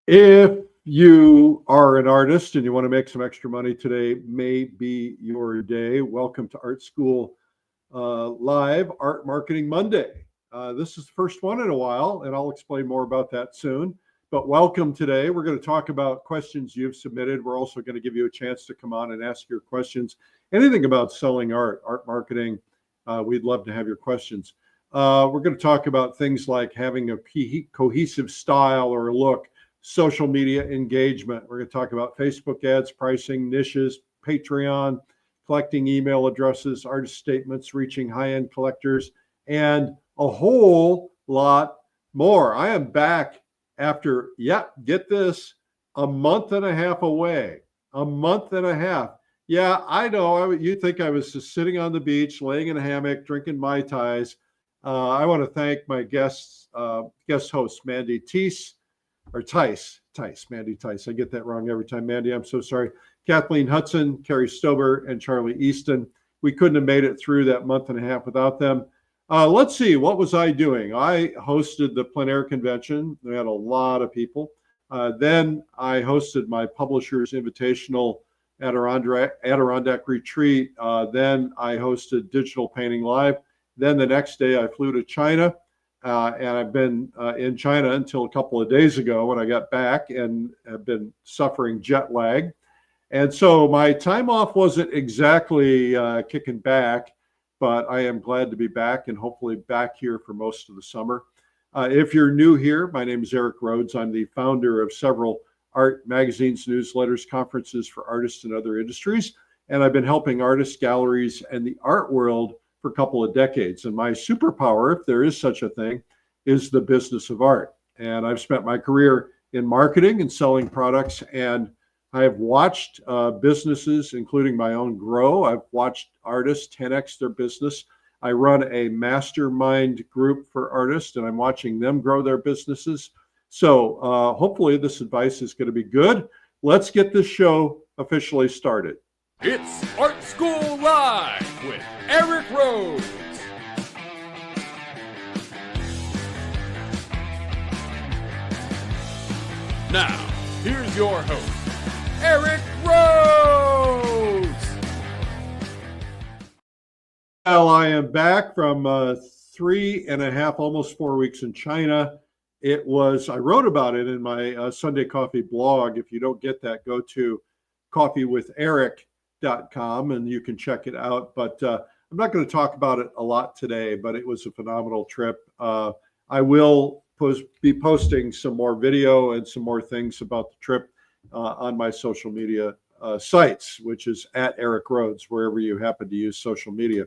If you are an artist and you want to make some extra money today, may be your day. Welcome to Art School Live Art Marketing Monday. This is the first one in a while, and I'll explain more about that soon. But welcome today. We're going to talk about questions you've submitted. We're also going to give you a chance to come on and ask your questions. Anything about selling art, art marketing, we'd love to have your questions. We're going to talk about things like having a cohesive style or look, social media engagement. We're going to talk about Facebook ads, pricing, niches, Patreon, collecting email addresses, artist statements, reaching high-end collectors, and a whole lot more. I am back after, get this, a month and a half away. A month and a half. Yeah, I know. You'd think I was just sitting on the beach, laying in a hammock, drinking Mai Tais. I want to thank my guest host, Mandy ภิs. Or Mandy ภิs. I get that wrong every time, Mandy. I'm so sorry. Kathleen Hudson, Carrie Stober, and Charlie Easton. We couldn't have made it through that month and a half without them. Let's see, what was I doing? I hosted the plein air convention. We had a lot of people. Then I hosted my Publishers Invitational Adirondack Retreat. Then I hosted Digital Painting Live. Then the next day I flew to China. And I've been in China until a couple of days ago when I got back, and have been suffering jet lag. And so my time off wasn't exactly kicking back, but I am glad to be back and hopefully back here for most of the summer. If you're new here, my name is Eric Rhodes. I'm the founder of several art magazines, newsletters, conferences for artists and other industries. And I've been helping artists, galleries, and the art world for a couple of decades. And my superpower, if there is such a thing, is the business of art. And I've spent my career in marketing and selling products, and I have watched businesses, including my own, grow. I've watched artists 10x their business. I run a mastermind group for artists, and I'm watching them grow their businesses. So hopefully this advice is going to be good. Let's get this show officially started. It's Art School Live with Eric Rhodes. Now, here's your host, Eric Rhodes. Well, I am back from 3.5, almost 4 weeks in China. I wrote about it in my Sunday Coffee blog. If you don't get that, go to coffeewitheric.com and you can check it out. But I'm not going to talk about it a lot today, but it was a phenomenal trip. I will be posting some more video and some more things about the trip on my social media sites, which is at Eric Rhodes, wherever you happen to use social media.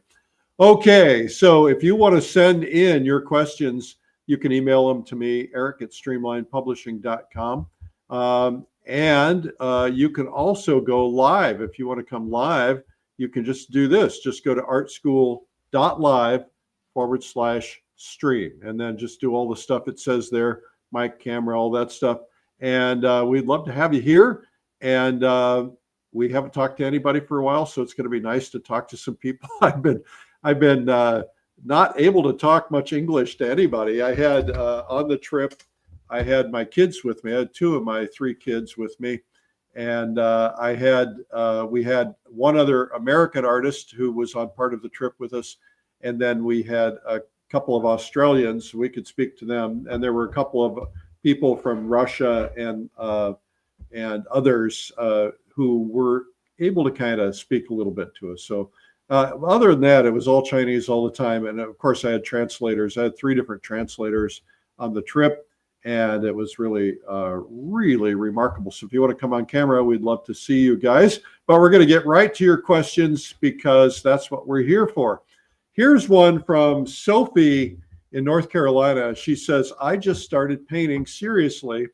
Okay, so if you want to send in your questions, you can email them to me, eric@streamlinepublishing.com. And you can also go live. If you want to come live, you can just do this. Just go to artschool.live/stream, and then just do all the stuff it says there, mic, camera, all that stuff. And we'd love to have you here. And we haven't talked to anybody for a while, so it's going to be nice to talk to some people. I've been not able to talk much English to anybody. I had on the trip, I had my kids with me. I had 2 of my 3 kids with me. And we had one other American artist who was on part of the trip with us. And then we had a couple of Australians. We could speak to them. And there were a couple of people from Russia and others who were able to kind of speak a little bit to us. So other than that, it was all Chinese all the time. And of course, I had translators. I had 3 different translators on the trip. And it was really, really remarkable. So if you want to come on camera, we'd love to see you guys. But we're going to get right to your questions because that's what we're here for. Here's one from Sophie in North Carolina. She says, I just started painting seriously,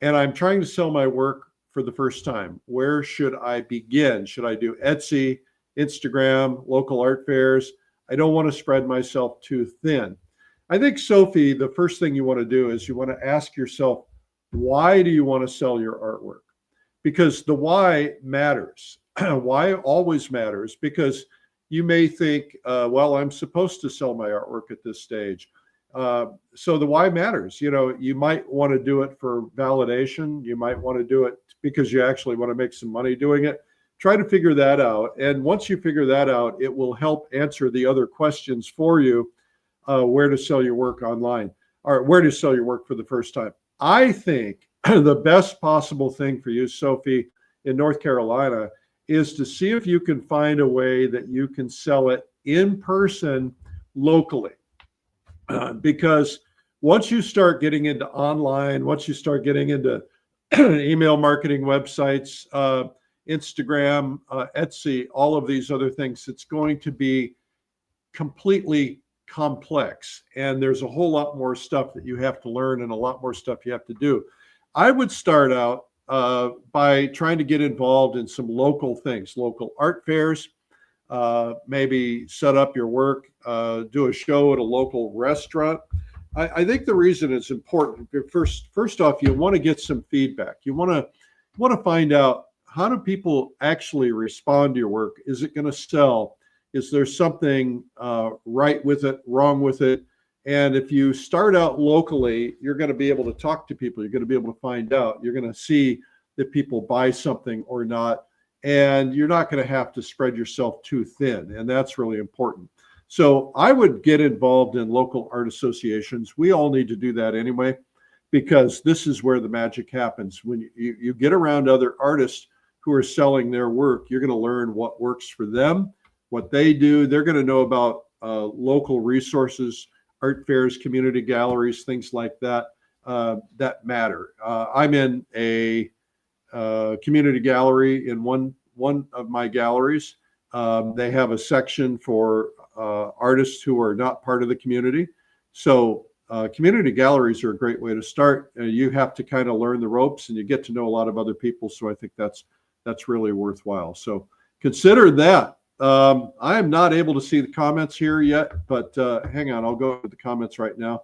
and I'm trying to sell my work for the first time. Where should I begin? Should I do Etsy, Instagram, local art fairs? I don't want to spread myself too thin. I think, Sophie, the first thing you want to do is you want to ask yourself, why do you want to sell your artwork? Because the why matters. Why always matters, because you may think, well, I'm supposed to sell my artwork at this stage. So the why matters. You know, you might want to do it for validation. You might want to do it because you actually want to make some money doing it. Try to figure that out. And once you figure that out, it will help answer the other questions for you, where to sell your work online, or where to sell your work for the first time. I think the best possible thing for you, Sophie, in North Carolina, is to see if you can find a way that you can sell it in person locally. Because once you start getting into online, once you start getting into email marketing websites, Instagram, Etsy, all of these other things, it's going to be completely complex. And there's a whole lot more stuff that you have to learn and a lot more stuff you have to do. I would start out by trying to get involved in some local things, local art fairs, maybe set up your work, do a show at a local restaurant. I think the reason it's important, first off, you want to get some feedback. You want to find out, how do people actually respond to your work? Is it going to sell? Is there something right with it, wrong with it? And if you start out locally, you're going to be able to talk to people. You're going to be able to find out. You're going to see that people buy something or not. And you're not going to have to spread yourself too thin. And that's really important. So I would get involved in local art associations. We all need to do that anyway, because this is where the magic happens. When you get around other artists who are selling their work, you're going to learn what works for them, what they do. They're going to know about local resources, art fairs, community galleries, things like that, that matter. I'm in a community gallery in one of my galleries. They have a section for artists who are not part of the community. So community galleries are a great way to start. You have to kind of learn the ropes and you get to know a lot of other people. So I think that's really worthwhile. So consider that. I am not able to see the comments here yet, but hang on, I'll go to the comments right now.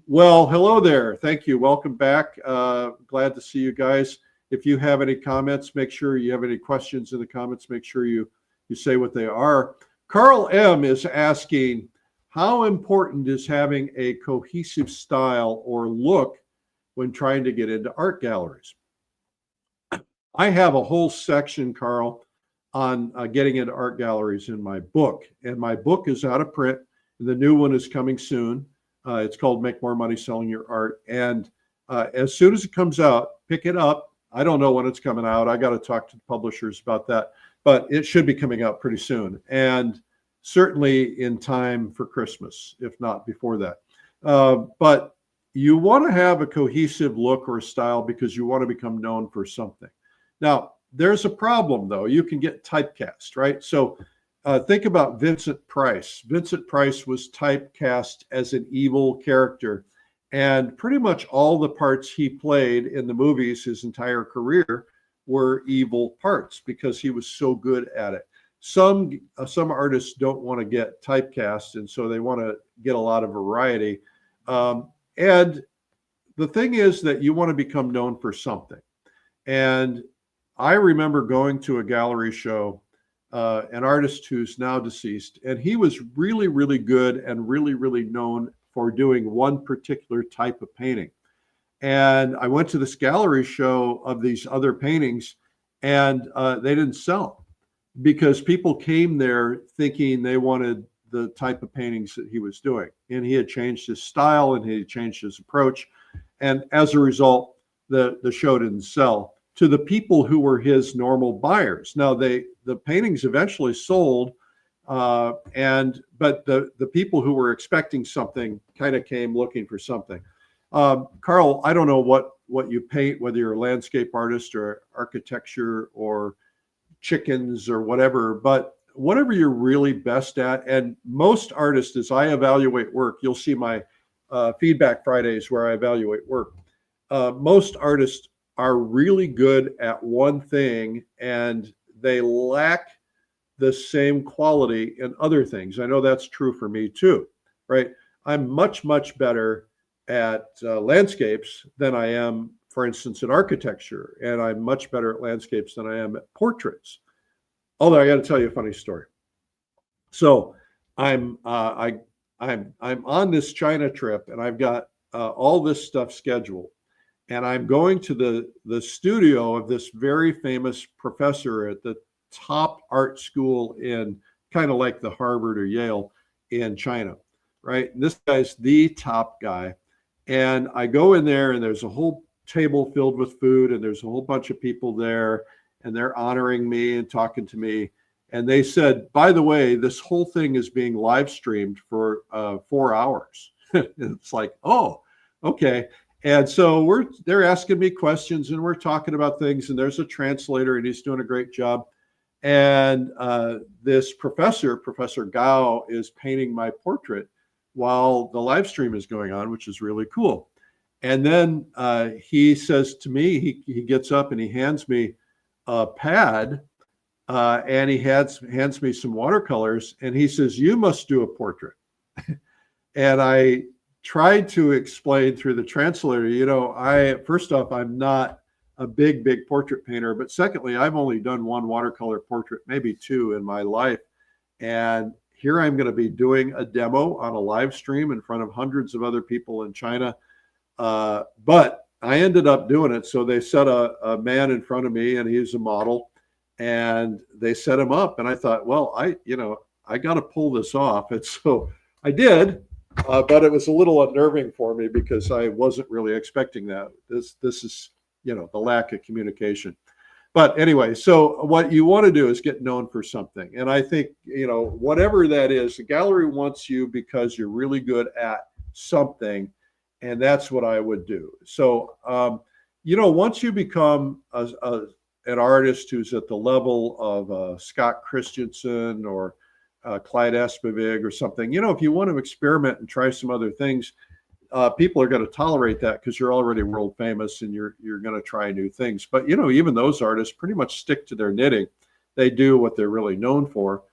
Well, hello there. Thank you. Welcome back. Glad to see you guys. If you have any comments, make sure you have any questions in the comments, make sure you say what they are. Carl M is asking, how important is having a cohesive style or look when trying to get into art galleries? I have a whole section, Carl, on getting into art galleries in my book. And my book is out of print. The new one is coming soon. It's called Make More Money Selling Your Art. And as soon as it comes out, pick it up. I don't know when it's coming out. I got to talk to the publishers about that, but it should be coming out pretty soon. And certainly in time for Christmas, if not before that. But you want to have a cohesive look or style because you want to become known for something. Now, there's a problem, though. You can get typecast, right? So think about Vincent Price. Vincent Price was typecast as an evil character. And pretty much all the parts he played in the movies his entire career were evil parts because he was so good at it. Some artists don't want to get typecast, and so they want to get a lot of variety. And the thing is that you want to become known for something. And I remember going to a gallery show, an artist who's now deceased, and he was really, really good and really, really known for doing one particular type of painting. And I went to this gallery show of these other paintings, and they didn't sell because people came there thinking they wanted the type of paintings that he was doing. And he had changed his style and he had changed his approach. And as a result, the show didn't sell to the people who were his normal buyers. Now, the paintings eventually sold, but the people who were expecting something kind of came looking for something. Carl, I don't know what you paint, whether you're a landscape artist or architecture or chickens or whatever, but whatever you're really best at. And most artists, as I evaluate work, you'll see my Feedback Fridays where I evaluate work. Most artists are really good at one thing and they lack the same quality in other things. I know that's true for me too, right? I'm much, much better at landscapes than I am, for instance, in architecture. And I'm much better at landscapes than I am at portraits. Although I got to tell you a funny story. So I I'm on this China trip, and I've got all this stuff scheduled, and I'm going to the studio of this very famous professor at the top art school in kind of like the Harvard or Yale in China, right? And this guy's the top guy. And I go in there, and there's a whole table filled with food, and there's a whole bunch of people there, and they're honoring me and talking to me. And they said, by the way, this whole thing is being live streamed for 4 hours. It's like, oh, okay. And so they're asking me questions, and we're talking about things, and there's a translator, and he's doing a great job. And this professor, Professor Gao, is painting my portrait while the live stream is going on, which is really cool. And then he says to me, he gets up and he hands me a pad, and he hands me some watercolors, and he says, "You must do a portrait." And I tried to explain through the translator, first off, I'm not a big portrait painter, but secondly, I've only done one watercolor portrait, maybe two in my life. And here I'm going to be doing a demo on a live stream in front of hundreds of other people in China. But I ended up doing it. So they set a man in front of me, and he's a model, and they set him up. And I thought, well, I got to pull this off. And so I did, but it was a little unnerving for me because I wasn't really expecting that. This is, the lack of communication. But anyway, so what you want to do is get known for something. And I think, whatever that is, the gallery wants you because you're really good at something. And that's what I would do. So, once you become an artist who's at the level of Scott Christensen or 𝗬𝗴𝗴𝗀𝗃 or something, if you want to experiment and try some other things, people are going to tolerate that because you're already world famous and you're going to try new things. But, even those artists pretty much stick to their knitting. They do what they're really known for.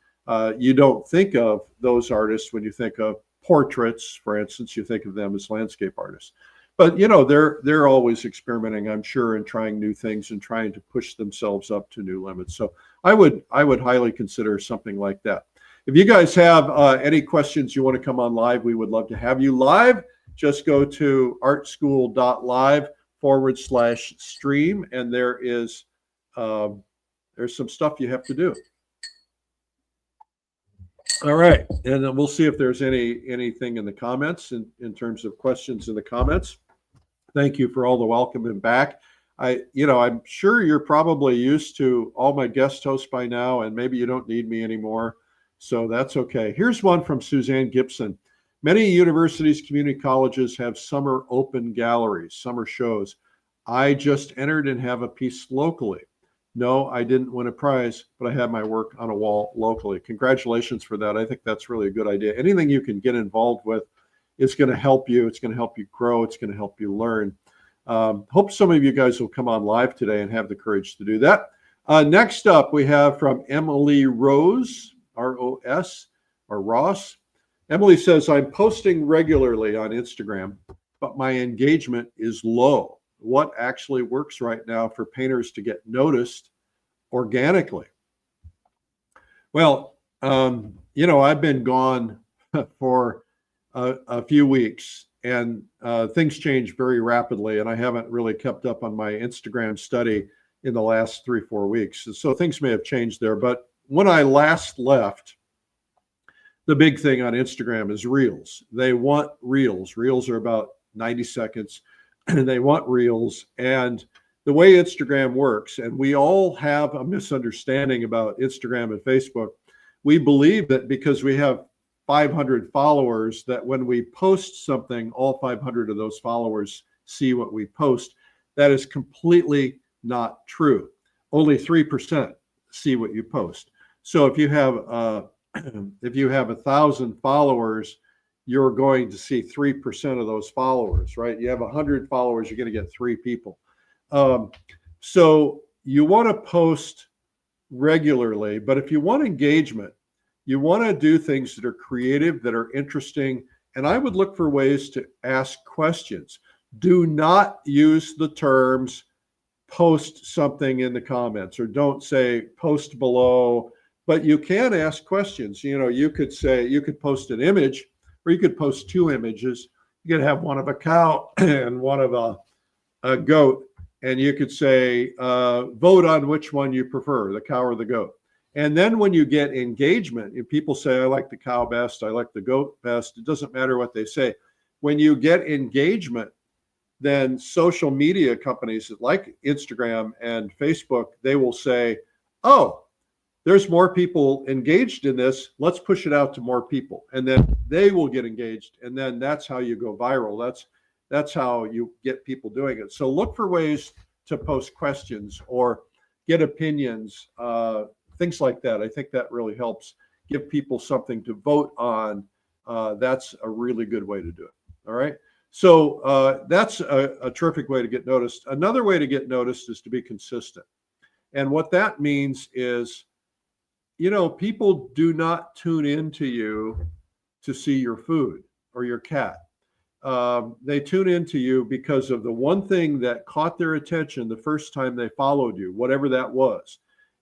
You don't think of those artists when you think of portraits, for instance. You think of them as landscape artists. But, they're always experimenting, I'm sure, and trying new things and trying to push themselves up to new limits. So I would highly consider something like that. If you guys have any questions you want to come on live, we would love to have you live. Just go to artschool.live/stream, and there's some stuff you have to do. All right, and then we'll see if there's anything in the comments in terms of questions in the comments. Thank you for all the welcoming back. I'm sure you're probably used to all my guest hosts by now, and maybe you don't need me anymore, so that's okay. Here's one from Suzanne Gibson. Many universities, community colleges have summer open galleries, summer shows. I just entered and have a piece locally. No, I didn't win a prize, but I have my work on a wall locally. Congratulations for that. I think that's really a good idea. Anything you can get involved with is going to help you. It's going to help you grow. It's going to help you learn. Hope some of you guys will come on live today and have the courage to do that. Next up, we have from Emily Rose, R-O-S, or Ross. Emily says, I'm posting regularly on Instagram, but my engagement is low. What actually works right now for painters to get noticed organically? Well, I've been gone for a few weeks, and things change very rapidly, and I haven't really kept up on my Instagram study in the last 3-4 weeks. So things may have changed there. But when I last left, the big thing on Instagram is reels. They want reels. Reels are about 90 seconds, and they want reels. And the way Instagram works, and we all have a misunderstanding about Instagram and Facebook. We believe that because we have 500 followers, that when we post something, all 500 of those followers see what we post. That is completely not true. Only 3% see what you post. So if you have 1,000 followers, you're going to see 3% of those followers, right? You have 100 followers, you're going to get 3 people. So you want to post regularly, but if you want engagement, you want to do things that are creative, that are interesting, and I would look for ways to ask questions. Do not use the terms post something in the comments, or don't say post below, but you can ask questions. You could say, you could post an image Or you could post two images. You could have one of a cow and one of a goat, and you could say, vote on which one you prefer, the cow or the goat. And then when you get engagement, if people say, I like the cow best, I like the goat best, it doesn't matter what they say. When you get engagement, then social media companies like Instagram and Facebook, they will say, oh, there's more people engaged in this. Let's push it out to more people. And then they will get engaged. And then that's how you go viral. That's how you get people doing it. So look for ways to post questions or get opinions, things like that. I think that really helps give people something to vote on. That's a really good way to do it. All right. So that's a terrific way to get noticed. Another way to get noticed is to be consistent. And what that means is, you know, people do not tune into you to see your food or your cat. They tune into you because of the one thing that caught their attention the first time they followed you, whatever that was.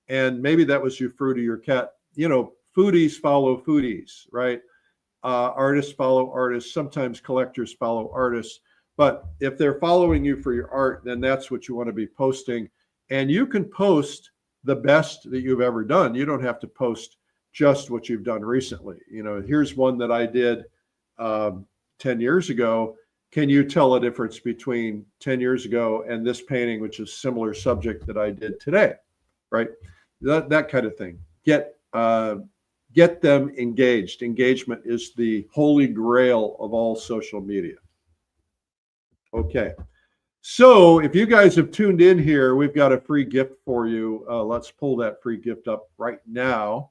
And maybe that was your fruit or your cat. You know, foodies follow foodies, right? Artists follow artists. Sometimes collectors follow artists. But if they're following you for your art, then that's what you want to be posting. And you can post the best that you've ever done. You don't have to post just what you've done recently. You know, here's one that I did 10 years ago. Can you tell a difference between 10 years ago and this painting, which is similar subject that I did today, right? That kind of thing. Get them engaged. Engagement is the holy grail of all social media. Okay. So if you guys have tuned in here, we've got a free gift for you. Let's pull that free gift up right now.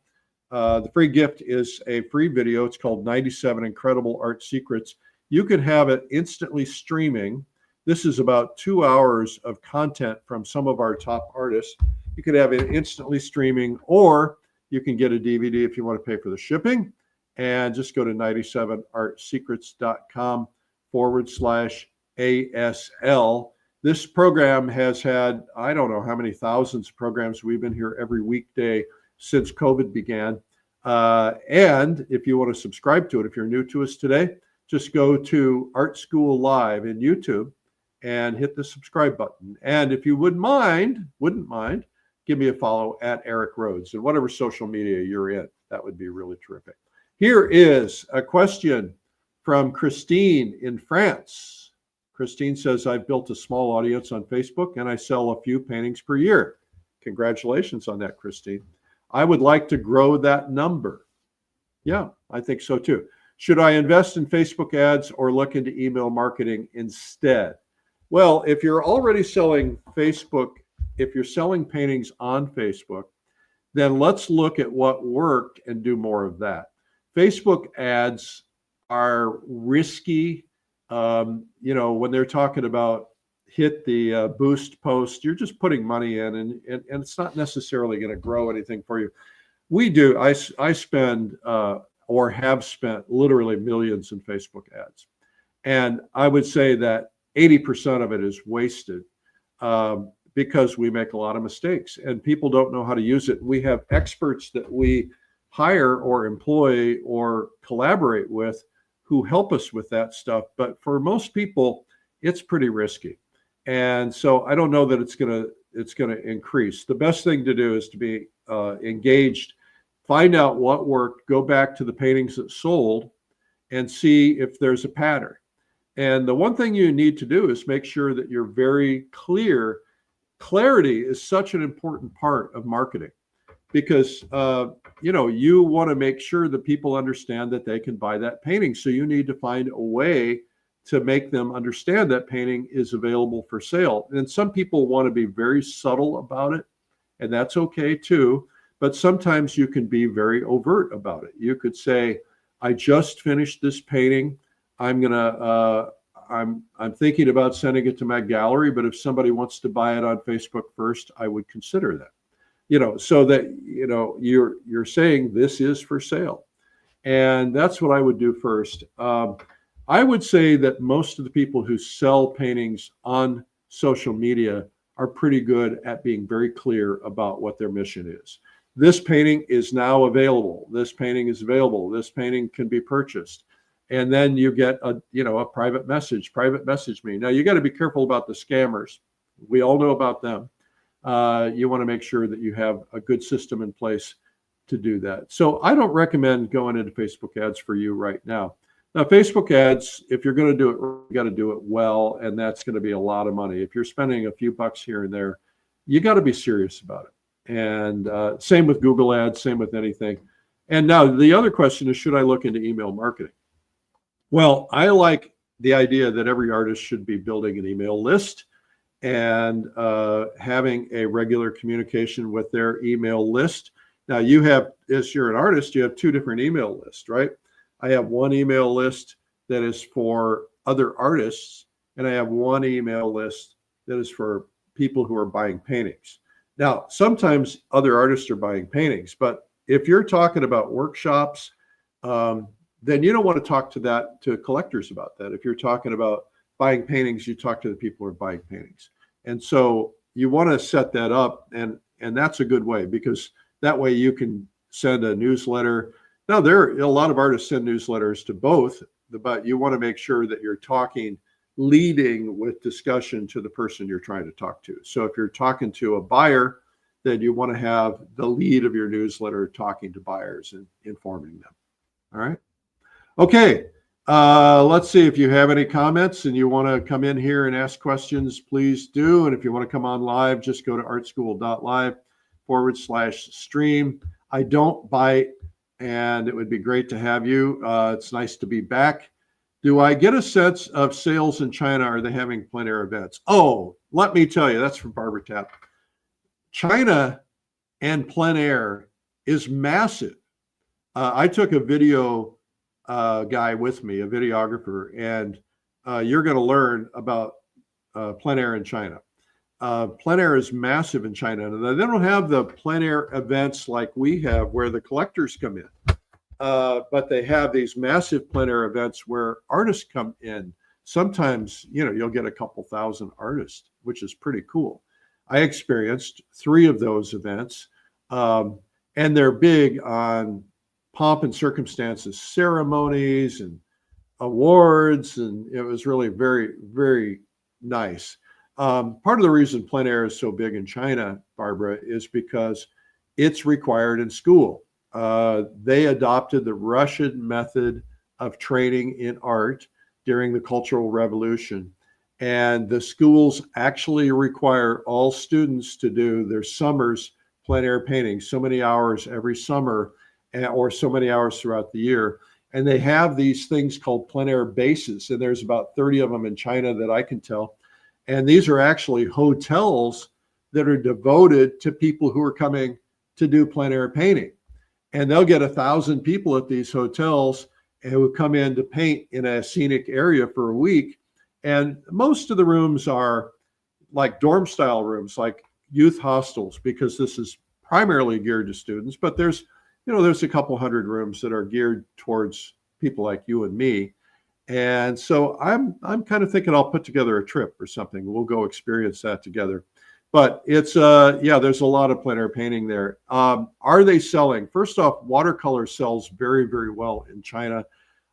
The free gift is a free video. It's called 97 Incredible Art Secrets. You can have it instantly streaming. This is about 2 hours of content from some of our top artists. You could have it instantly streaming, or you can get a DVD if you want to pay for the shipping. And just go to 97artsecrets.com/ASL. This program has had, I don't know how many thousands of programs. We've been here every weekday since COVID began. And if you want to subscribe to it, if you're new to us today, just go to Art School Live in YouTube and hit the subscribe button. And if you wouldn't mind, give me a follow at Eric Rhodes and whatever social media you're in. That would be really terrific. Here is a question from Christine in France. Christine says, I've built a small audience on Facebook and I sell a few paintings per year. Congratulations on that, Christine. I would like to grow that number. Yeah, I think so too. Should I invest in Facebook ads or look into email marketing instead? Well, if you're already selling Facebook, if you're selling paintings on Facebook, then let's look at what worked and do more of that. Facebook ads are risky. You know, when they're talking about hit the boost post, you're just putting money in and it's not necessarily going to grow anything for you. We do. I spend or have spent literally millions in Facebook ads. And I would say that 80% of it is wasted because we make a lot of mistakes and people don't know how to use it. We have experts that we hire or employ or collaborate with who help us with that stuff. But for most people, it's pretty risky. And so I don't know that it's gonna increase. The best thing to do is to be engaged, find out what worked, go back to the paintings that sold and see if there's a pattern. And the one thing you need to do is make sure that you're very clear. Clarity is such an important part of marketing because you know, you want to make sure that people understand that they can buy that painting. So you need to find a way to make them understand that painting is available for sale. And some people want to be very subtle about it, and that's okay too. But sometimes you can be very overt about it. You could say, I just finished this painting. I'm thinking about sending it to my gallery, but if somebody wants to buy it on Facebook first, I would consider that. You know, so that, you know, you're saying this is for sale. And that's what I would do first. I would say that most of the people who sell paintings on social media are pretty good at being very clear about what their mission is. This painting is now available. This painting is available. This painting can be purchased. and then you get a private message me. Now you got to be careful about the scammers. We all know about them. You want to make sure that you have a good system in place to do that. So I don't recommend going into Facebook ads for you right now. Now, Facebook ads, if you're going to do it, you got to do it well, and that's going to be a lot of money. If you're spending a few bucks here and there, you got to be serious about it. And same with Google ads, same with anything. And now the other question is, should I look into email marketing? Well, I like the idea that every artist should be building an email list and having a regular communication with their email list. Now you have, as you're an artist, you have two different email lists, right? I have one email list that is for other artists, and I have one email list that is for people who are buying paintings. Now, sometimes other artists are buying paintings, but if you're talking about workshops, then you don't want to talk to collectors about that. If you're talking about buying paintings, you talk to the people who are buying paintings. And so you want to set that up, and that's a good way, because that way you can send a newsletter. Now, there are a lot of artists send newsletters to both, but you want to make sure that you're leading with discussion to the person you're trying to talk to. So if you're talking to a buyer, then you want to have the lead of your newsletter talking to buyers and informing them. All right. Okay. Let's see if you have any comments and you want to come in here and ask questions, please do. And if you want to come on live, just go to artschool.live/stream. I don't bite, and it would be great to have you. It's nice to be back. Do I get a sense of sales in China? Are they having plein air events? Oh, let me tell you, that's from Barbara Tapp. China and plein air is massive. I took a video guy with me, a videographer, and you're going to learn about plein air in China. Plein air is massive in China. And they don't have the plein air events like we have where the collectors come in. But they have these massive plein air events where artists come in. Sometimes, you'll get a couple thousand artists, which is pretty cool. I experienced 3 of those events, and they're big on pomp and circumstances, ceremonies and awards, and it was really very, very nice. Part of the reason plein air is so big in China, Barbara, is because it's required in school. They adopted the Russian method of training in art during the Cultural Revolution. And the schools actually require all students to do their summers plein air painting, so many hours every summer, or so many hours throughout the year. And they have these things called plein air bases. And there's about 30 of them in China that I can tell. And these are actually hotels that are devoted to people who are coming to do plein air painting. And they'll get 1,000 people at these hotels who come in to paint in a scenic area for a week. And most of the rooms are like dorm style rooms, like youth hostels, because this is primarily geared to students. But there's a couple hundred rooms that are geared towards people like you and me. And so I'm kind of thinking I'll put together a trip or something. We'll go experience that together. But it's there's a lot of plein air painting there. Are they selling? First off, watercolor sells very, very well in China.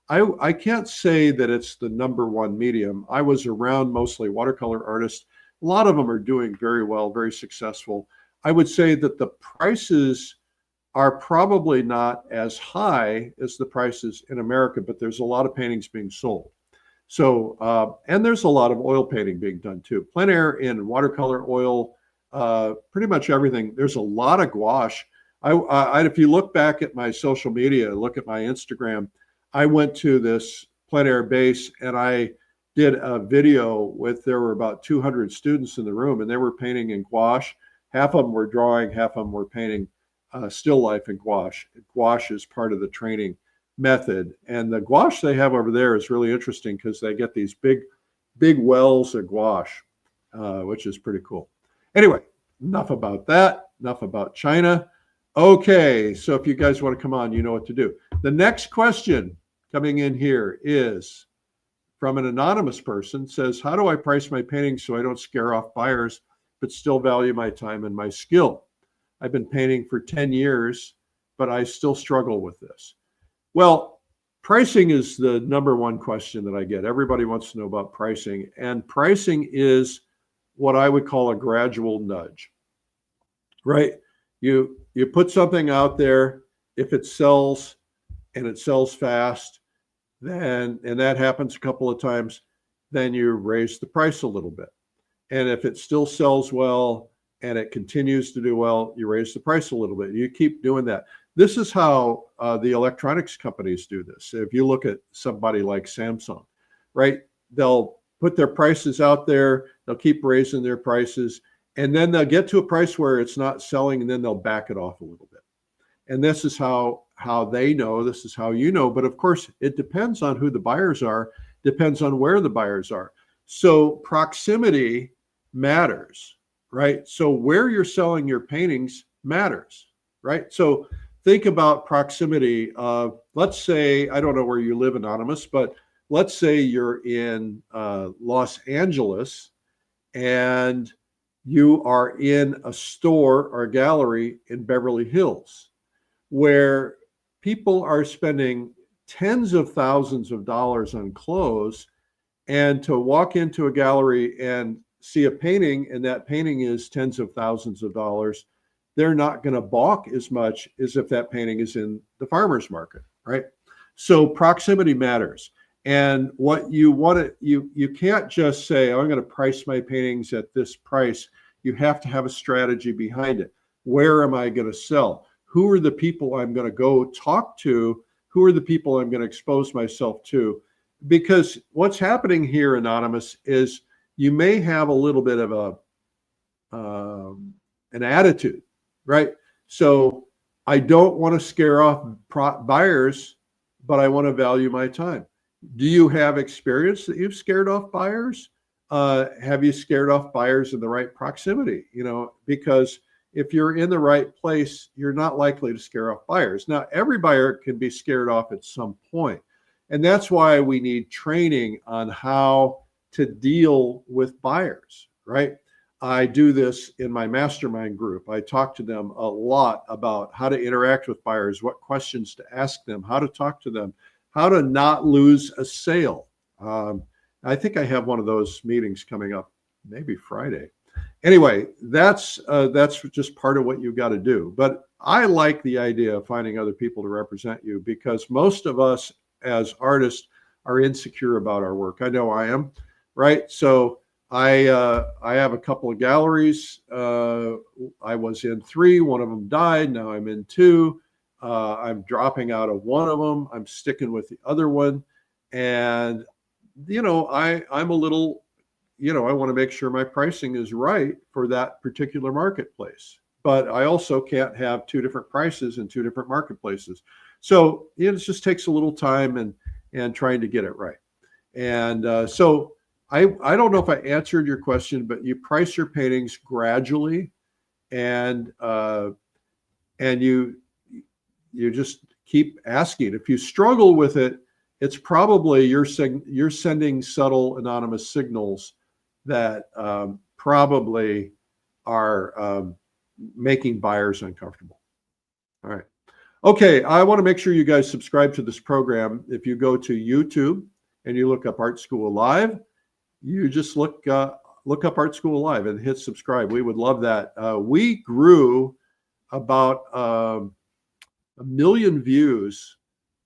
I can't say that it's the #1 medium. I was around mostly watercolor artists. A lot of them are doing very well, very successful. I would say that the prices are probably not as high as the prices in America, but there's a lot of paintings being sold. So, and there's a lot of oil painting being done too. Plein air in watercolor, oil, pretty much everything. There's a lot of gouache. If you look back at my social media, look at my Instagram, I went to this plein air base and I did a video there were about 200 students in the room, and they were painting in gouache. Half of them were drawing, half of them were painting still life in gouache. Gouache is part of the training method. And the gouache they have over there is really interesting because they get these big wells of gouache, which is pretty cool. Anyway, enough about that. Enough about China. Okay, so if you guys want to come on, you know what to do. The next question coming in here is from an anonymous person. Says, how do I price my paintings so I don't scare off buyers, but still value my time and my skill? I've been painting for 10 years, but I still struggle with this. Well, pricing is the number one question that I get. Everybody wants to know about pricing, and pricing is what I would call a gradual nudge, right? You put something out there. If it sells and it sells fast, then, and that happens a couple of times, then you raise the price a little bit. And if it still sells well and it continues to do well, you raise the price a little bit. You keep doing that. This is how the electronics companies do this. If you look at somebody like Samsung, right? They'll put their prices out there. They'll keep raising their prices. And then they'll get to a price where it's not selling, and then they'll back it off a little bit. And this is how they know, this is how you know. But of course, it depends on who the buyers are, depends on where the buyers are. So proximity matters, right? So where you're selling your paintings matters, right? So think about proximity of, let's say, I don't know where you live, Anonymous, but let's say you're in Los Angeles and you are in a store or a gallery in Beverly Hills, where people are spending tens of thousands of dollars on clothes, and to walk into a gallery and see a painting, and that painting is tens of thousands of dollars, they're not going to balk as much as if that painting is in the farmer's market, right? So proximity matters. And what you want to, you can't just say, oh, I'm going to price my paintings at this price. You have to have a strategy behind it. Where am I going to sell? Who are the people I'm going to go talk to? Who are the people I'm going to expose myself to? Because what's happening here, Anonymous, is you may have a little bit of an attitude, right? So I don't want to scare off buyers, but I want to value my time. Do you have experience that you've scared off buyers? Have you scared off buyers in the right proximity? You know, because if you're in the right place, you're not likely to scare off buyers. Now, every buyer can be scared off at some point. And that's why we need training on how to deal with buyers, right? I do this in my mastermind group. I talk to them a lot about how to interact with buyers, what questions to ask them, how to talk to them, how to not lose a sale. I think I have one of those meetings coming up, maybe Friday. Anyway, that's just part of what you've got to do. But I like the idea of finding other people to represent you, because most of us as artists are insecure about our work. I know I am, right? So I have a couple of galleries. I was in 3, one of them died. Now I'm in 2. I'm dropping out of one of them. I'm sticking with the other one. And, you know, I'm a little, you know, I want to make sure my pricing is right for that particular marketplace. But I also can't have 2 different prices in 2 different marketplaces. So it just takes a little time and trying to get it right. And so I don't know if I answered your question, but you price your paintings gradually, and you just keep asking. If you struggle with it, it's probably you're sending subtle anonymous signals that probably are making buyers uncomfortable. All right. Okay, I want to make sure you guys subscribe to this program. If you go to YouTube and you look up Art School Live, you just look up Art School Live and hit subscribe. We would love that. We grew about 1 million views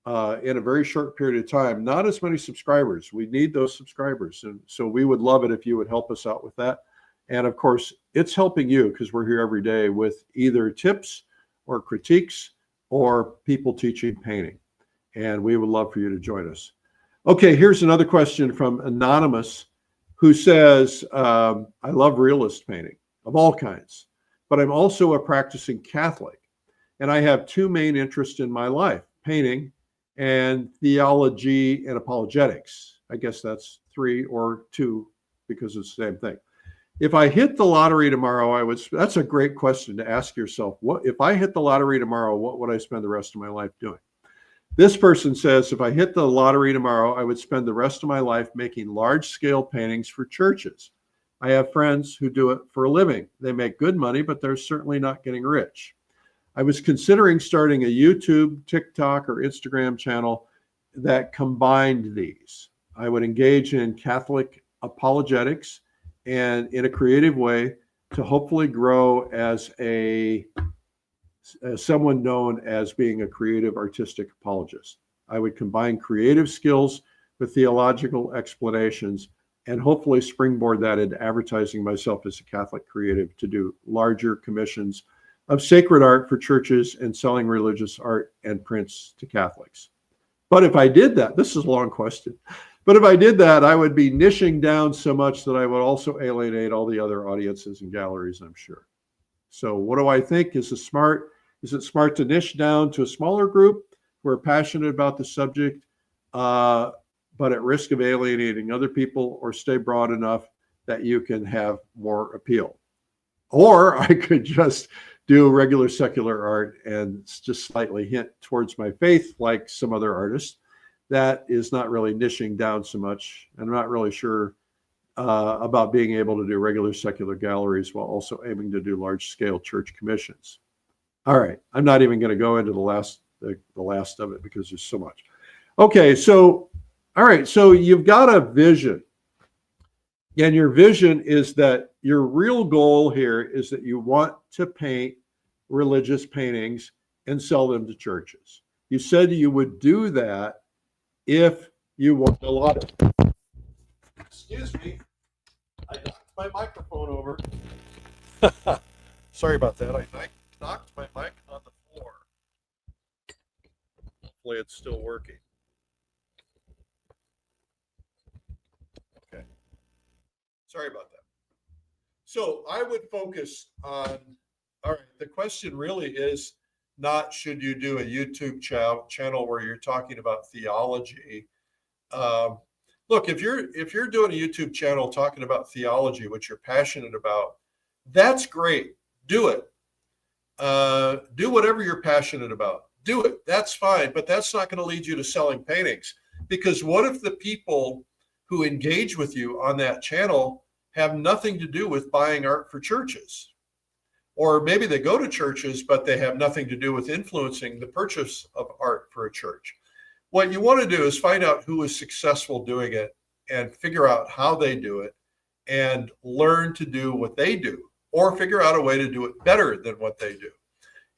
in a very short period of time. Not as many subscribers. We need those subscribers. And so we would love it if you would help us out with that. And of course, it's helping you, because we're here every day with either tips or critiques or people teaching painting. And we would love for you to join us. Okay, here's another question from Anonymous, who says, I love realist painting of all kinds, but I'm also a practicing Catholic. And I have 2 main interests in my life: painting and theology and apologetics. I guess that's 3 or 2 because it's the same thing. If I hit the lottery tomorrow, that's a great question to ask yourself. What if I hit the lottery tomorrow, what would I spend the rest of my life doing? This person says, if I hit the lottery tomorrow, I would spend the rest of my life making large-scale paintings for churches. I have friends who do it for a living. They make good money, but they're certainly not getting rich. I was considering starting a YouTube, TikTok, or Instagram channel, that combined these. I would engage in Catholic apologetics and in a creative way to hopefully grow as someone known as being a creative artistic apologist. I would combine creative skills with theological explanations and hopefully springboard that into advertising myself as a Catholic creative to do larger commissions of sacred art for churches and selling religious art and prints to Catholics. But if I did that, this is a long question, but if I did that, I would be niching down so much that I would also alienate all the other audiences and galleries, I'm sure. So what do I think? Is it smart to niche down to a smaller group who are passionate about the subject, but at risk of alienating other people, or stay broad enough that you can have more appeal? Or I could just do regular secular art and just slightly hint towards my faith, like some other artists. That is not really niching down so much. I'm not really sure about being able to do regular secular galleries while also aiming to do large scale church commissions. All right, I'm not even going to go into the last of it because there's so much. Okay, so all right, so you've got a vision, and your vision is that your real goal here is that you want to paint religious paintings and sell them to churches. You said you would do that if you want a lot of. Excuse me, I knocked my microphone over. Sorry about that. I knocked my mic on the floor. Hopefully it's still working. Okay. Sorry about that. So I would focus on, all right, the question really is not should you do a YouTube channel where you're talking about theology. Look, if you're doing a YouTube channel talking about theology, which you're passionate about, that's great. Do it. Do whatever you're passionate about. Do it. That's fine. But that's not going to lead you to selling paintings. Because what if the people who engage with you on that channel have nothing to do with buying art for churches? Or maybe they go to churches, but they have nothing to do with influencing the purchase of art for a church. What you want to do is find out who is successful doing it and figure out how they do it and learn to do what they do, or figure out a way to do it better than what they do.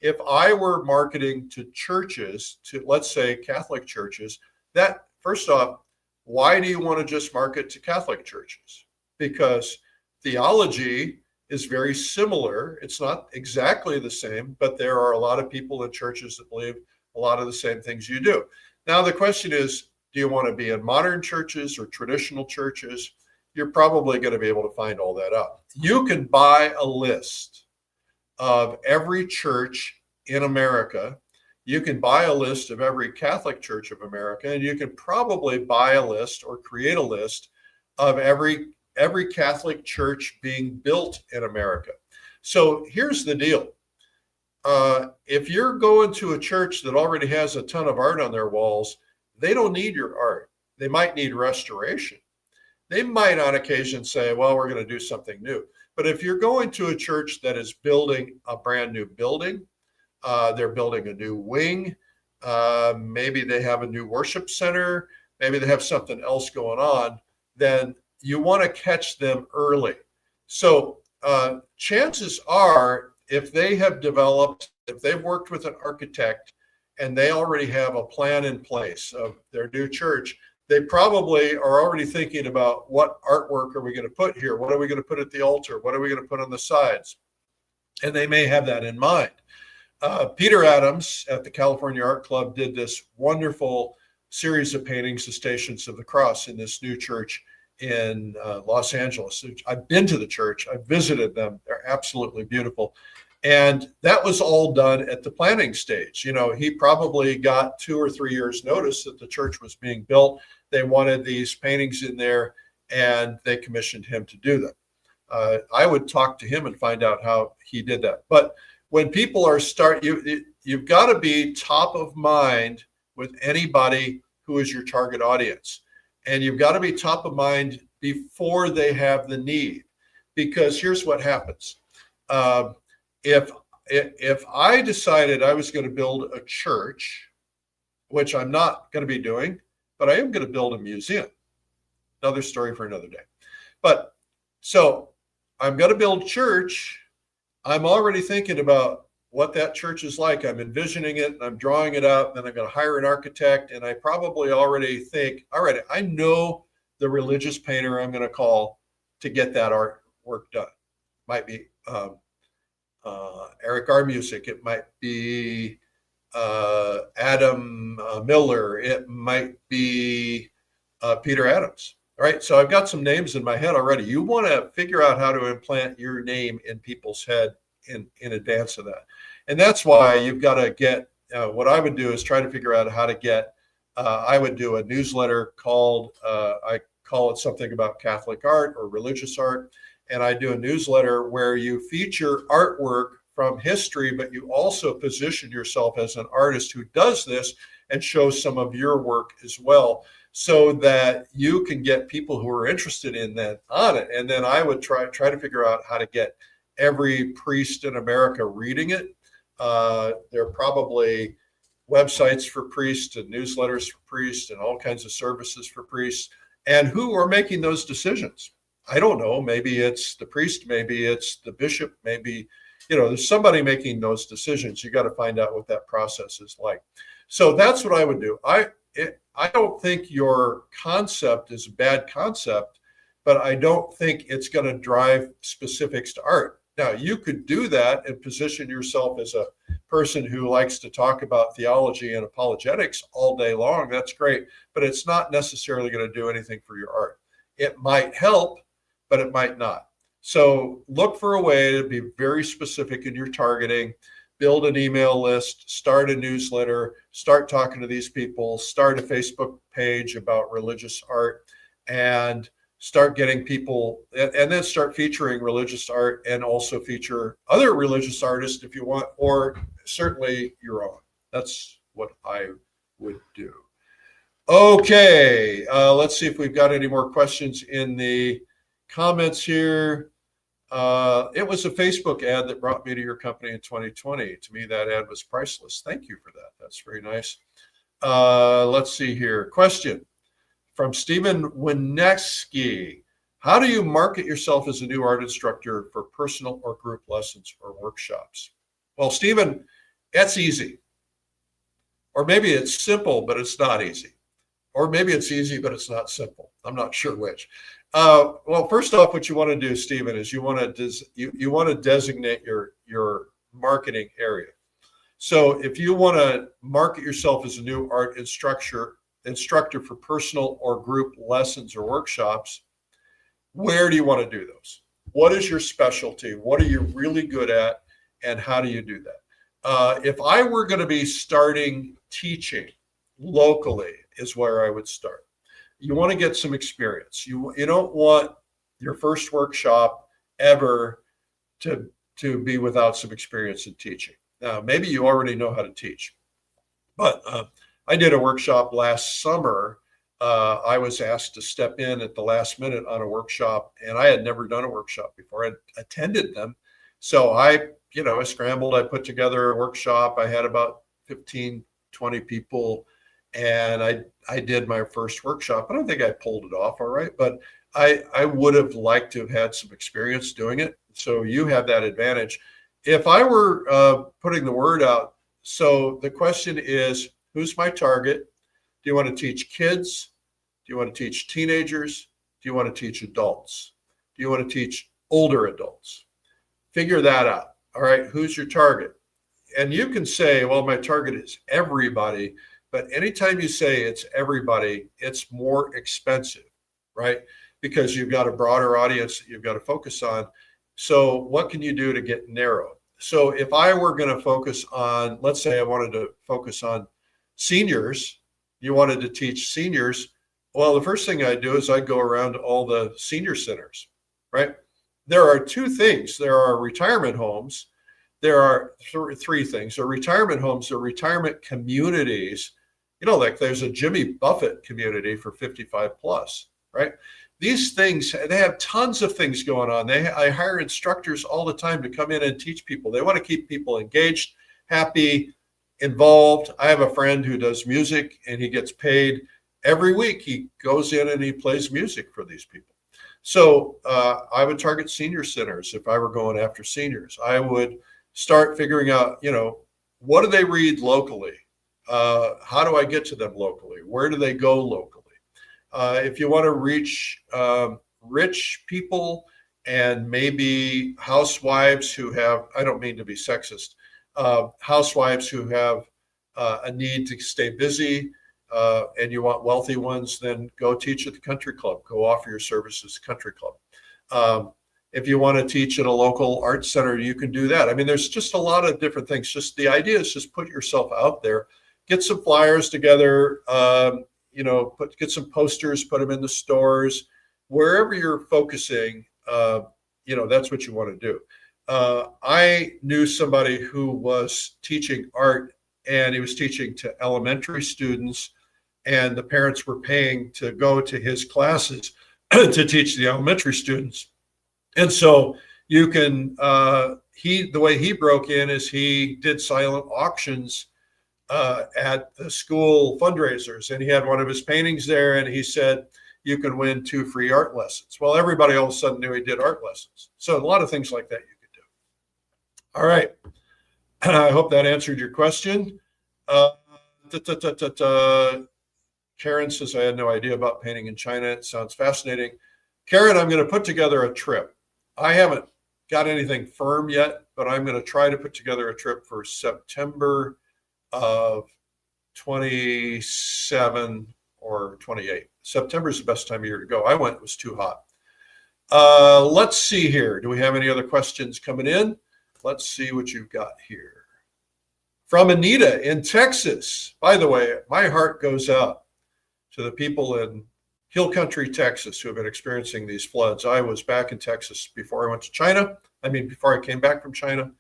If I were marketing to churches, to let's say Catholic churches, that first off, why do you want to just market to Catholic churches? Because theology is very similar. It's not exactly the same, but there are a lot of people in churches that believe a lot of the same things you do. Now, the question is, do you want to be in modern churches or traditional churches? You're probably going to be able to find all that out. You can buy a list of every church in America. You can buy a list of every Catholic church of America, and you can probably buy a list or create a list of every Catholic church being built in America. So here's the deal. If you're going to a church that already has a ton of art on their walls, they don't need your art. They might need restoration. They might on occasion say, well, we're going to do something new. But if you're going to a church that is building a brand new building, they're building a new wing, maybe they have a new worship center, maybe they have something else going on, then you want to catch them early. So chances are, if they've worked with an architect and they already have a plan in place of their new church, they probably are already thinking about what artwork are we going to put here? What are we going to put at the altar? What are we going to put on the sides? And they may have that in mind. Peter Adams at the California Art Club did this wonderful series of paintings, the Stations of the Cross, in this new church in Los Angeles. I've been to the church. I've visited them. They're absolutely beautiful. And that was all done at the planning stage. You know, he probably got 2 or 3 years notice that the church was being built. They wanted these paintings in there, and they commissioned him to do them. I would talk to him and find out how he did that. But when people are you've got to be top of mind with anybody who is your target audience. And you've got to be top of mind before they have the need. Because here's what happens. If I decided I was going to build a church, which I'm not going to be doing, but I am going to build a museum. Another story for another day. But so I'm going to build church. I'm already thinking about what that church is like. I'm envisioning it, and I'm drawing it out, and then I'm going to hire an architect. And I probably already think, all right, I know the religious painter I'm going to call to get that artwork done. Might be Eric R. Music. It might be Adam Miller. It might be Peter Adams. All right. So I've got some names in my head already. You want to figure out how to implant your name in people's head in advance of that. And that's why you've got to get, what I would do is try to figure out how to get, I would do a newsletter called, I call it something about Catholic art or religious art. And I do a newsletter where you feature artwork from history, but you also position yourself as an artist who does this and shows some of your work as well, so that you can get people who are interested in that on it. And then I would try to figure out how to get every priest in America reading it. There are probably websites for priests and newsletters for priests and all kinds of services for priests. And who are making those decisions? I don't know. Maybe it's the priest, maybe it's the bishop, maybe, there's somebody making those decisions. You got to find out what that process is like. So that's what I would do. I don't think your concept is a bad concept, but I don't think it's going to drive specifics to art. Now, you could do that and position yourself as a person who likes to talk about theology and apologetics all day long. That's great, but it's not necessarily going to do anything for your art. It might help, but it might not. So look for a way to be very specific in your targeting, build an email list, start a newsletter, start talking to these people, start a Facebook page about religious art, and start getting people, and then start featuring religious art, and also feature other religious artists if you want, or certainly your own. That's what I would do. Okay, let's see if we've got any more questions in the comments here. It was a Facebook ad that brought me to your company in 2020. To me, that ad was priceless. Thank you for that. That's very nice. Let's see here. Question from Stephen Weski. How do you market yourself as a new art instructor for personal or group lessons or workshops? Well, Stephen, that's easy. Or maybe it's simple, but it's not easy. Or maybe it's easy, but it's not simple. I'm not sure which. Well, first off, what you want to do, Stephen, is you want to designate your marketing area. So if you want to market yourself as a new art instructor for personal or group lessons or workshops, where do you want to do those? What is your specialty? What are you really good at? And how do you do that? If I were going to be starting teaching locally is where I would start. You want to get some experience. You don't want your first workshop ever to be without some experience in teaching. Now, maybe you already know how to teach, but I did a workshop last summer. I was asked to step in at the last minute on a workshop, and I had never done a workshop before. I'd attended them. So I scrambled. I put together a workshop. I had about 15, 20 people, and I did my first workshop. I don't think I pulled it off all right, but I would have liked to have had some experience doing it. So you have that advantage. If I were putting the word out, so the question is, who's my target? Do you want to teach kids? Do you want to teach teenagers? Do you want to teach adults? Do you want to teach older adults? Figure that out. All right, who's your target? And you can say, well, my target is everybody. But anytime you say it's everybody, it's more expensive, right? Because you've got a broader audience that you've got to focus on. So what can you do to get narrow? So if I were going to focus on, let's say I wanted to focus on seniors, you wanted to teach seniors, well, the first thing I do is I go around to all the senior centers, right? There are two things. There are retirement homes. There are three things. So retirement homes are retirement communities. Like there's a Jimmy Buffett community for 55 plus, right? These things, they have tons of things going on. I hire instructors all the time to come in and teach people. They want to keep people engaged, happy, involved. I have a friend who does music, and he gets paid every week. He goes in and he plays music for these people. So I would target senior centers if I were going after seniors. I would start figuring out, what do they read locally? How do I get to them locally? Where do they go locally? If you want to reach rich people and maybe housewives who have, I don't mean to be sexist, housewives who have a need to stay busy, and you want wealthy ones, then go teach at the country club. Go offer your services at the country club. If you want to teach in a local arts center, you can do that. I mean, there's just a lot of different things. Just the idea is just put yourself out there, get some flyers together, get some posters, put them in the stores, wherever you're focusing. That's what you want to do. I knew somebody who was teaching art, and he was teaching to elementary students, and the parents were paying to go to his classes to teach the elementary students. And so you can, the way he broke in is he did silent auctions at the school fundraisers, and he had one of his paintings there, and he said, you can win 2 free art lessons. Well, everybody all of a sudden knew he did art lessons. So a lot of things like that you could do. All right. I hope that answered your question. Karen says, I had no idea about painting in China. It sounds fascinating. Karen, I'm going to put together a trip. I haven't got anything firm yet, but I'm going to try to put together a trip for September of 27 or 28. September is the best time of year to go. I went, it was too hot. Let's see here. Do we have any other questions coming in? Let's see what you've got here. From Anita in Texas. By the way, my heart goes out to the people in Hill Country, Texas, who have been experiencing these floods. I was back in Texas before I went to China. Before I came back from China.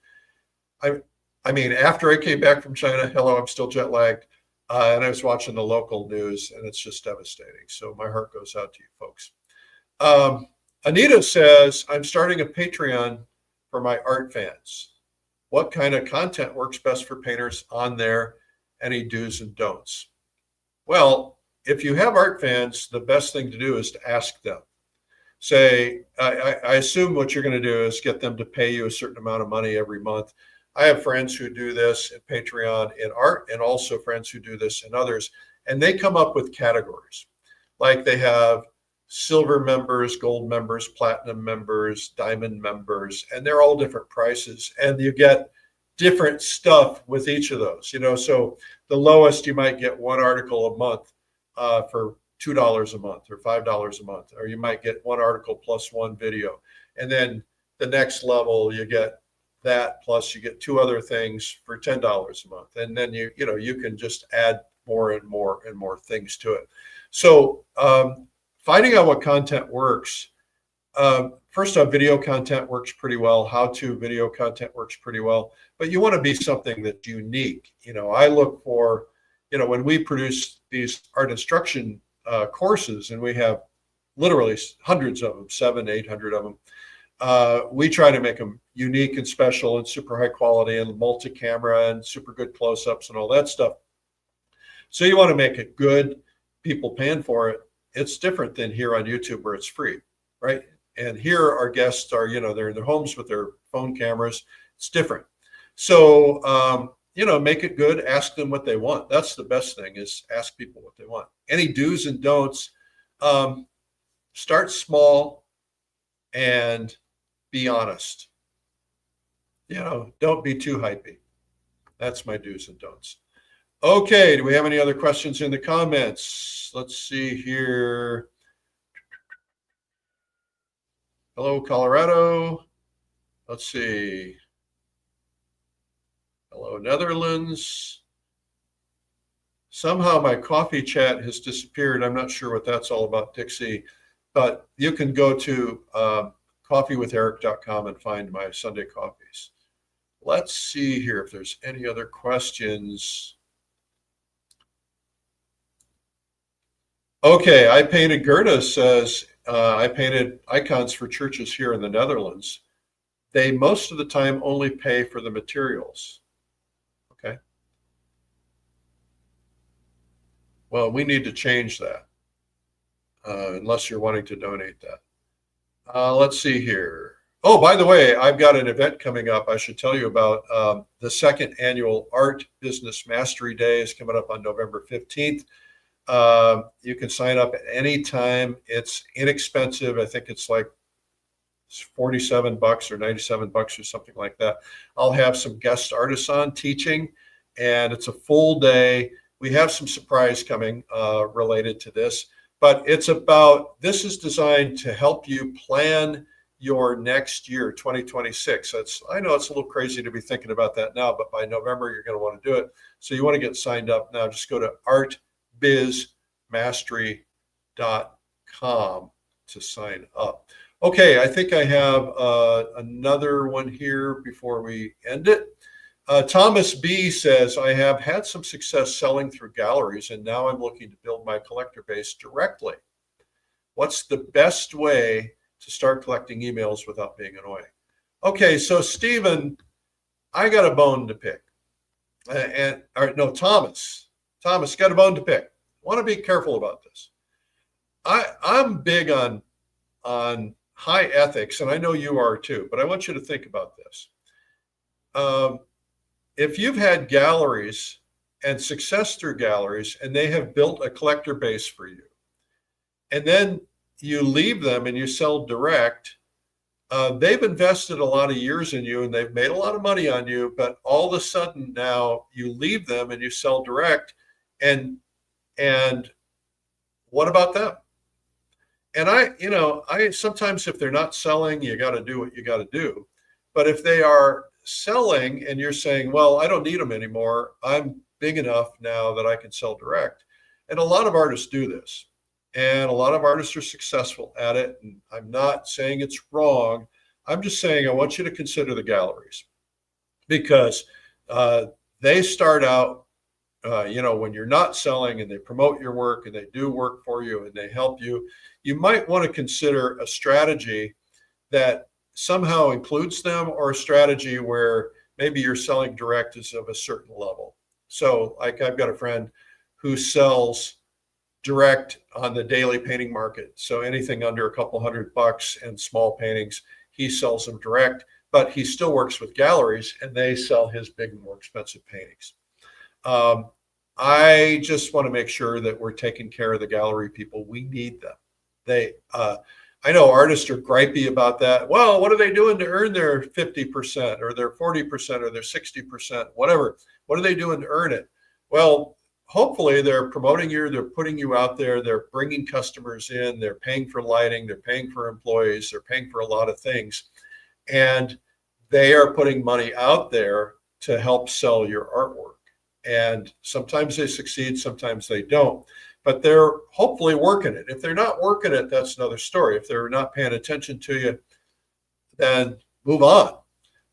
After I came back from China, hello, I'm still jet lagged. And I was watching the local news, and it's just devastating. So my heart goes out to you folks. Anita says, I'm starting a Patreon for my art fans. What kind of content works best for painters on there? Any do's and don'ts? Well, if you have art fans, the best thing to do is to ask them. Say, I assume what you're going to do is get them to pay you a certain amount of money every month. I have friends who do this in Patreon in art, and also friends who do this in others, and they come up with categories. Like they have silver members, gold members, platinum members, diamond members, and they're all different prices. And you get different stuff with each of those, so the lowest you might get 1 article a month for $2 a month or $5 a month, or you might get 1 article plus 1 video. And then the next level, you get that plus you get 2 other things for $10 a month. And then you can just add more and more and more things to it. So finding out what content works. First off, video content works pretty well. How-to video content works pretty well, but you want to be something that's unique. I look for, when we produce these art instruction courses, and we have literally hundreds of them, 700-800 of them, we try to make them unique and special and super high quality and multi-camera and super good close-ups and all that stuff. So you want to make it good, people paying for it. It's different than here on YouTube where it's free, right? And here our guests are, they're in their homes with their phone cameras. It's different. So, make it good. Ask them what they want. That's the best thing, is ask people what they want. Any do's and don'ts, start small and be honest. Don't be too hypey. That's my do's and don'ts. Okay, do we have any other questions in the comments? Let's see here. Hello, Colorado. Let's see. Hello, Netherlands. Somehow my coffee chat has disappeared. I'm not sure what that's all about, Dixie, but you can go to coffeewitheric.com and find my Sunday coffees. Let's see here if there's any other questions. Okay, I painted Gerda says, I painted icons for churches here in the Netherlands. They most of the time only pay for the materials. Okay. Well, we need to change that, unless you're wanting to donate that. Let's see here. Oh, by the way, I've got an event coming up I should tell you about. The second annual Art Business Mastery Day is coming up on November 15th. You can sign up at any time. It's inexpensive. I think it's like $47 or $97 or something like that. I'll have some guest artists on teaching, and it's a full day. We have some surprise coming related to this, but this is designed to help you plan your next year, 2026. I know it's a little crazy to be thinking about that now, but by November, you're going to want to do it. So you want to get signed up now. Just go to artbizmastery.com to sign up. Okay, I think I have another one here before we end it. Thomas B says, I have had some success selling through galleries, and now I'm looking to build my collector base directly. What's the best way to start collecting emails without being annoying? Okay, so Stephen, I got a bone to pick. Thomas got a bone to pick. I want to be careful about this. I'm big on high ethics, and I know you are too, but I want you to think about this. If you've had galleries and success through galleries, and they have built a collector base for you, and then you leave them and you sell direct, they've invested a lot of years in you and they've made a lot of money on you, but all of a sudden now you leave them and you sell direct, and what about them? And I sometimes, if they're not selling, you got to do what you got to do. But if they are selling and you're saying, well, I don't need them anymore, I'm big enough now that I can sell direct. And a lot of artists do this, and a lot of artists are successful at it. And I'm not saying it's wrong. I'm just saying I want you to consider the galleries, because they start out, when you're not selling, and they promote your work and they do work for you and they help you. You might want to consider a strategy that somehow includes them, or a strategy where maybe you're selling direct is of a certain level. So like, I've got a friend who sells direct on the daily painting market. So anything under a couple $100 and small paintings, he sells them direct, but he still works with galleries and they sell his big, more expensive paintings. I just want to make sure that we're taking care of the gallery people. We need them. I know artists are gripey about that. Well, what are they doing to earn their 50% or their 40% or their 60%, whatever? What are they doing to earn it? Well, hopefully they're promoting you, they're putting you out there, they're bringing customers in, they're paying for lighting, they're paying for employees, they're paying for a lot of things. And they are putting money out there to help sell your artwork. And sometimes they succeed, sometimes they don't. But they're hopefully working it. If they're not working it, that's another story. If they're not paying attention to you, then move on.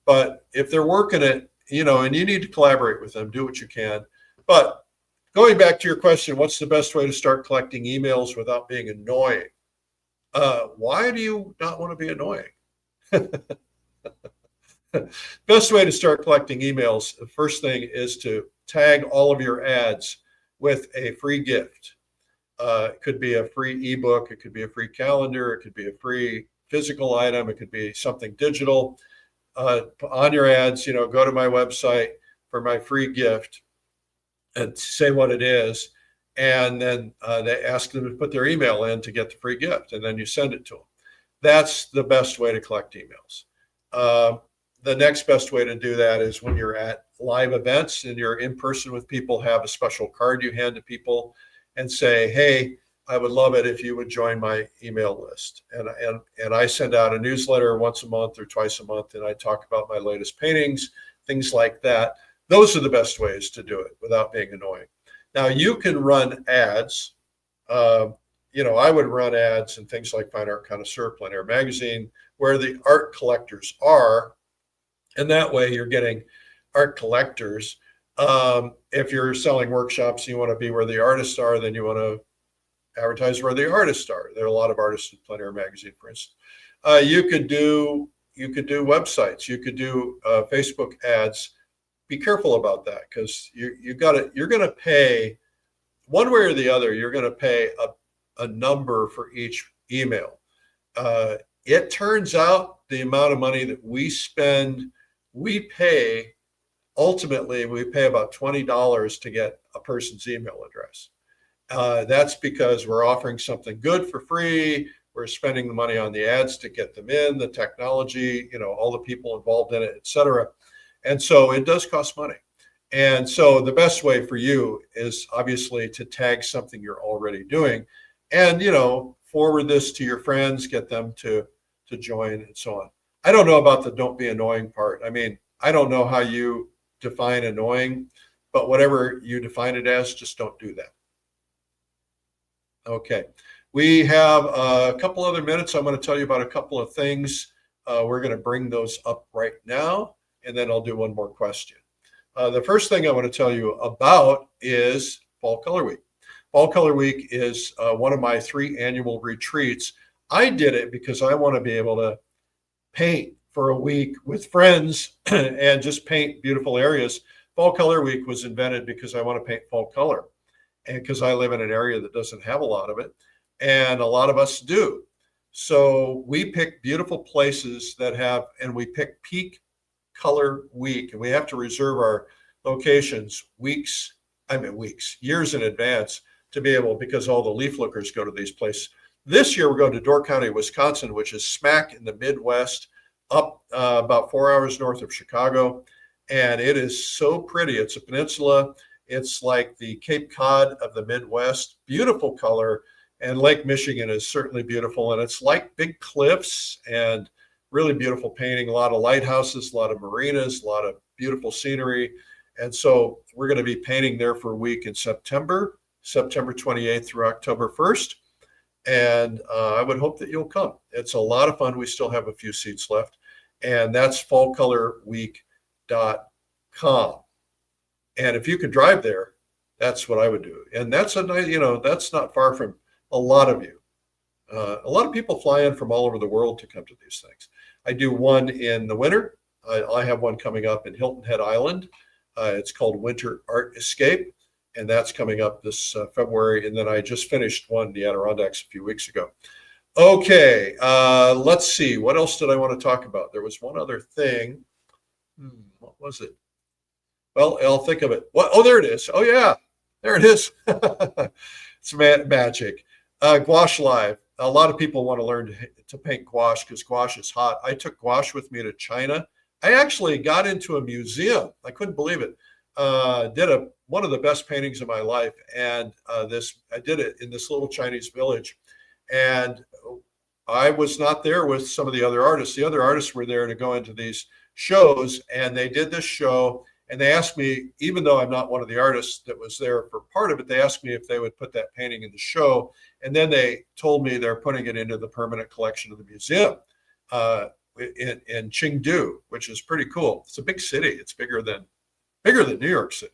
But if they're working it, and you need to collaborate with them, do what you can. But going back to your question, what's the best way to start collecting emails without being annoying? Why do you not want to be annoying? Best way to start collecting emails, the first thing is to tag all of your ads with a free gift. It could be a free ebook, it could be a free calendar, it could be a free physical item, it could be something digital. On your ads, go to my website for my free gift and say what it is. And then they ask them to put their email in to get the free gift, and then you send it to them. That's the best way to collect emails. The next best way to do that is when you're at live events and you're in person with people, have a special card you hand to people and say, hey, I would love it if you would join my email list. And I send out a newsletter once a month or twice a month, and I talk about my latest paintings, things like that. Those are the best ways to do it without being annoying. Now, you can run ads. I would run ads in things like Fine Art Connoisseur, Plein Air Magazine, where the art collectors are. And that way you're getting art collectors. If you're selling workshops, you want to be where the artists are, then you want to advertise where the artists are. There are a lot of artists in Plein Air Magazine, for instance. You could do websites. You could do Facebook ads. Be careful about that, because you're going to pay one way or the other, you're going to pay a number for each email. It turns out the amount of money that we spend, ultimately, we pay about $20 to get a person's email address. That's because we're offering something good for free. We're spending the money on the ads to get them in, the technology, all the people involved in it, et cetera. And so it does cost money. And so the best way for you is obviously to tag something you're already doing and, forward this to your friends, get them to join and so on. I don't know about the don't be annoying part. I mean, I don't know how you define annoying, but whatever you define it as, just don't do that. Okay. We have a couple other minutes. I'm going to tell you about a couple of things. We're going to bring those up right now, and then I'll do one more question. The first thing I want to tell you about is Fall Color Week. Fall Color Week is one of my 3 annual retreats. I did it because I want to be able to paint for a week with friends and just paint beautiful areas. Fall Color Week was invented because I want to paint fall color, and because I live in an area that doesn't have a lot of it, and a lot of us do. So we pick beautiful places that have, and we pick peak color week, and we have to reserve our locations years in advance to be able, because all the leaf lookers go to these places. This year we're going to Door County, Wisconsin, which is smack in the Midwest, up about 4 hours north of Chicago. And it is so pretty. It's a peninsula. It's like the Cape Cod of the Midwest, beautiful color. And Lake Michigan is certainly beautiful. And it's like big cliffs and really beautiful painting, a lot of lighthouses, a lot of marinas, a lot of beautiful scenery. And so we're going to be painting there for a week in September 28th through October 1st. And I would hope that you'll come. It's a lot of fun. We still have a few seats left. And that's fallcolorweek.com. And if you could drive there, that's what I would do. And that's a nice, that's not far from a lot of you. A lot of people fly in from all over the world to come to these things. I do one in the winter. I have one coming up in Hilton Head Island. It's called Winter Art Escape, and that's coming up this February. And then I just finished one in the Adirondacks a few weeks ago. Okay, let's see. What else did I want to talk about? There was one other thing. What was it? Well, I'll think of it. What? Oh, there it is. Oh, yeah, there it is. It's magic. Gouache Live. A lot of people want to learn to paint gouache because gouache is hot. I took gouache with me to China. I actually got into a museum. I couldn't believe it. Did one of the best paintings of my life. And I did it in this little Chinese village. And I was not there with some of the other artists. The other artists were there to go into these shows, and they did this show. And they asked me, even though I'm not one of the artists that was there for part of it, they asked me if they would put that painting in the show. And then they told me they're putting it into the permanent collection of the museum in Chengdu, which is pretty cool. It's a big city. It's bigger than New York City.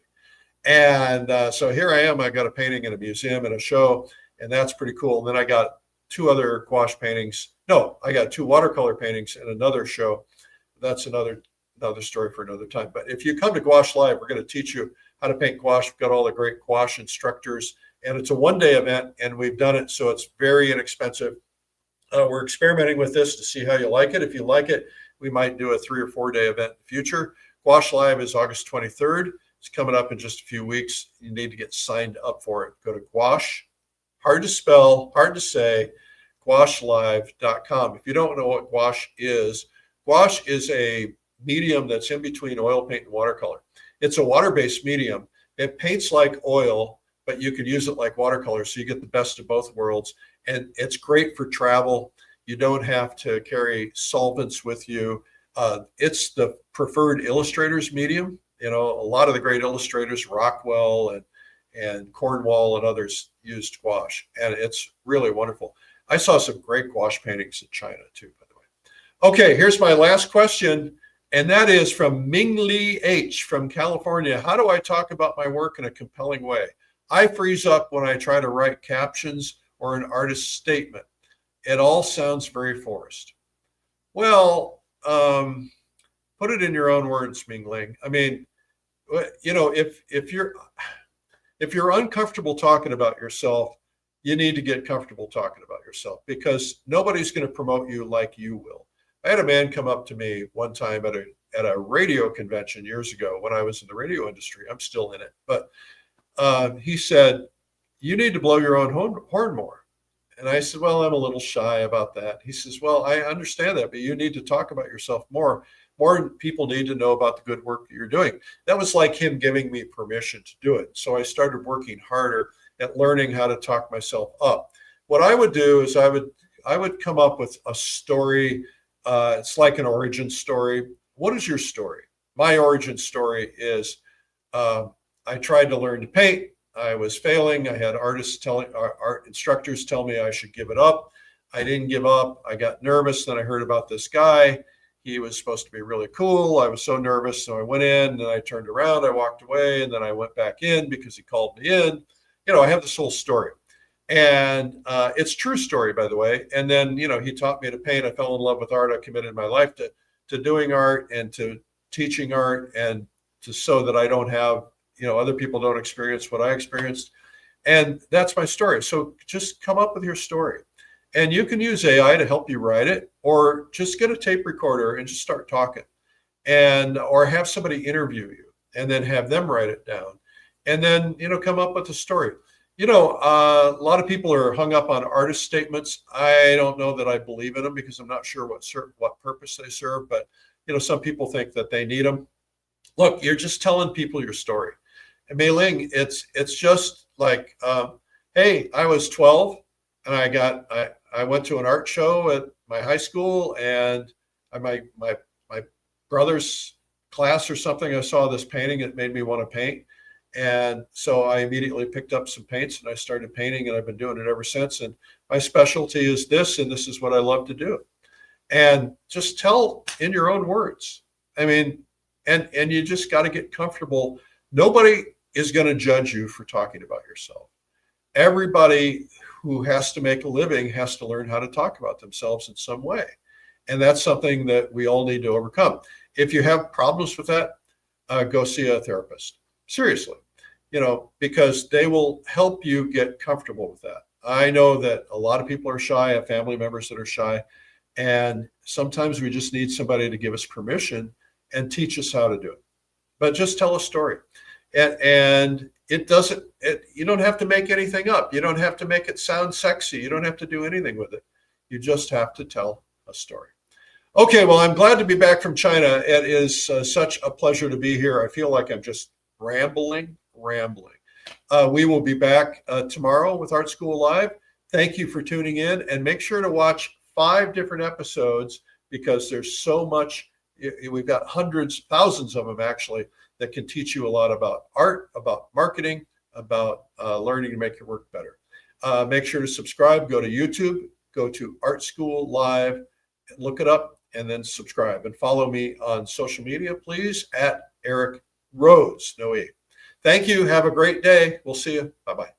And so here I am. I got a painting in a museum and a show, and that's pretty cool. And then I got 2 other gouache paintings. No, I got 2 watercolor paintings and another show. That's another story for another time. But if you come to Gouache Live, we're going to teach you how to paint gouache. We've got all the great gouache instructors, and it's a one-day event, and we've done it so it's very inexpensive. We're experimenting with this to see how you like it. If you like it, we might do a 3 or 4 day event in the future. Gouache Live is August 23rd. It's coming up in just a few weeks. You need to get signed up for it. Go to Gouache, hard to spell, hard to say, gouachelive.com. If you don't know what gouache is a medium that's in between oil paint and watercolor. It's a water-based medium. It paints like oil, but you can use it like watercolor, so you get the best of both worlds. And it's great for travel. You don't have to carry solvents with you. It's the preferred illustrator's medium. A lot of the great illustrators, Rockwell and Cornwall and others, used gouache, and it's really wonderful. I saw some great gouache paintings in China too, by the way. Okay, here's my last question. And that is from Ming Lee H. from California. How do I talk about my work in a compelling way? I freeze up when I try to write captions or an artist's statement. It all sounds very forced. Well, put it in your own words, Ming Ling. I mean, if you're, If you're uncomfortable talking about yourself, you need to get comfortable talking about yourself, because nobody's going to promote you like you will. I had a man come up to me one time at a radio convention years ago when I was in the radio industry. I'm still in it, but he said, "You need to blow your own horn more." And I said, "Well, I'm a little shy about that." He says, "Well, I understand that, but you need to talk about yourself more. More people need to know about the good work that you're doing." That was like him giving me permission to do it. So I started working harder at learning how to talk myself up. What I would do is I would come up with a story. It's like an origin story. What is your story? My origin story is I tried to learn to paint. I was failing. I had art instructors tell me I should give it up. I didn't give up. I got nervous. Then I heard about this guy. He was supposed to be really cool. I was so nervous. So I went in, and then I turned around, I walked away, and then I went back in because he called me in. I have this whole story, and it's a true story, by the way. And then, he taught me to paint. I fell in love with art. I committed my life to doing art and to teaching art, and so that I don't have, other people don't experience what I experienced. And that's my story. So just come up with your story. And you can use AI to help you write it, or just get a tape recorder and just start talking, or have somebody interview you and then have them write it down, and then, come up with a story. A lot of people are hung up on artist statements. I don't know that I believe in them, because I'm not sure what purpose they serve, but, some people think that they need them. Look, you're just telling people your story. And Mei-Ling, it's just like, hey, I was 12 and I went to an art show at my high school, and my brother's class or something, I saw this painting. It made me want to paint. And so I immediately picked up some paints and I started painting, and I've been doing it ever since. And my specialty is this, and this is what I love to do. And just tell in your own words. I mean, and you just got to get comfortable. Nobody is going to judge you for talking about yourself. Everybody who has to make a living has to learn how to talk about themselves in some way. And that's something that we all need to overcome. If you have problems with that, go see a therapist. Seriously, because they will help you get comfortable with that. I know that a lot of people are shy. I have family members that are shy. And sometimes we just need somebody to give us permission and teach us how to do it. But just tell a story. And it doesn't, you don't have to make anything up. You don't have to make it sound sexy. You don't have to do anything with it. You just have to tell a story. Okay, well, I'm glad to be back from China. It is such a pleasure to be here. I feel like I'm just rambling. We will be back tomorrow with Art School Live. Thank you for tuning in, and make sure to watch 5 different episodes, because there's so much. We've got hundreds, thousands of them actually, that can teach you a lot about art, about marketing, about learning to make your work better. Make sure to subscribe. Go to YouTube, go to Art School Live, look it up, and then subscribe. And follow me on social media, please, at Eric Rhodes, no E. Thank you. Have a great day. We'll see you. Bye-bye.